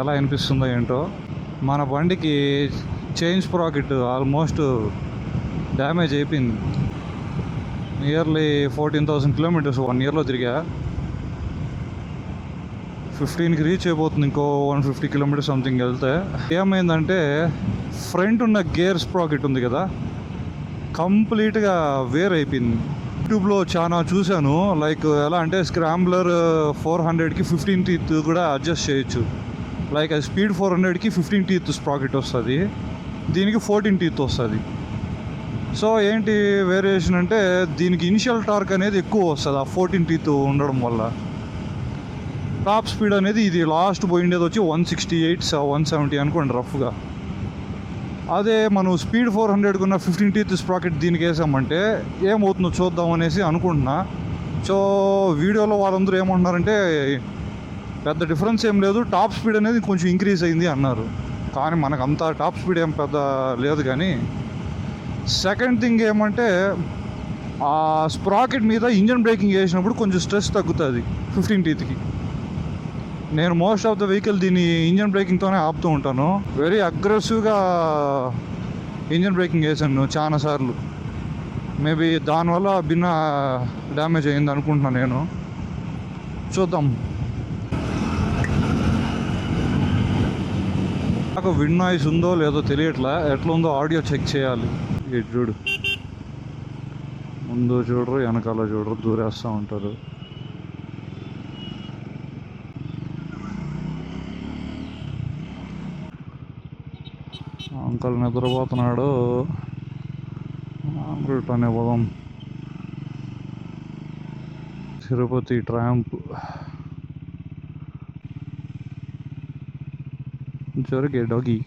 ఎలా అనిపిస్తుందో ఏంటో. మన బండికి చైన్ స్ప్రాకెట్ ఆల్మోస్ట్ డ్యామేజ్ అయిపోయింది. నియర్లీ 14,000 కిలోమీటర్స్ 1 ఇయర్లో తిరిగా. 15కి రీచ్ అయిపోతుంది, ఇంకో 150 కిలోమీటర్స్ సంథింగ్ వెళ్తే. ఏమైందంటే ఫ్రంట్ ఉన్న గేర్ స్ప్రాకెట్ ఉంది కదా, కంప్లీట్గా వేర్ అయిపోయింది. యూట్యూబ్లో చాలా చూశాను, లైక్ ఎలా అంటే స్క్రాంబ్లర్ 400కి 15 టీత్ కూడా అడ్జస్ట్ చేయొచ్చు. లైక్ అది స్పీడ్ 400కి 15 టీత్ స్ప్రాకెట్ వస్తుంది, దీనికి 14 టీత్ వస్తుంది. సో ఏంటి వేరియేషన్ అంటే దీనికి ఇనిషియల్ టార్క్ అనేది ఎక్కువ వస్తుంది ఆ 14 టీత్ ఉండడం వల్ల. టాప్ స్పీడ్ అనేది ఇది లాస్ట్ పోయిండేది వచ్చి 168 170 అనుకోండి రఫ్గా. అదే మనం స్పీడ్ 400కి ఉన్న 15 టీత్ స్ప్రాకెట్ దీనికి వేసామంటే ఏమవుతుందో చూద్దాం అనేసి అనుకుంటున్నా. సో వీడియోలో వాళ్ళందరూ ఏమంటున్నారంటే పెద్ద డిఫరెన్స్ ఏం లేదు, టాప్ స్పీడ్ అనేది కొంచెం ఇంక్రీజ్ అయింది అన్నారు. కానీ మనకు అంత టాప్ స్పీడ్ ఏం పెద్ద లేదు. కానీ సెకండ్ థింగ్ ఏమంటే ఆ స్ప్రాకెట్ మీద ఇంజన్ బ్రేకింగ్ వేసినప్పుడు కొంచెం స్ట్రెస్ తగ్గుతుంది 15 టీత్కి. నేను మోస్ట్ ఆఫ్ ద వెహికల్ దీన్ని ఇంజన్ బ్రేకింగ్తోనే ఆపుతూ ఉంటాను. వెరీ అగ్రెసివ్గా ఇంజన్ బ్రేకింగ్ వేసాను చాలాసార్లు. మేబీ దానివల్ల భిన్న డ్యామేజ్ అయింది అనుకుంటున్నాను నేను. చూద్దాం. నాకు విండ్ నాయిస్ ఉందో లేదో తెలియట్లా, ఎట్లా ఉందో ఆడియో చెక్ చేయాలి. ఇటు చూడు, ముందు చూడరు వెనకాల చూడరు, దూరేస్తూ ఉంటారు. అంకల్ నిద్రపోతున్నాడు. రిటర్న్ పోదాం. తిరుపతి ట్రాంప్ జరిగే డాగి.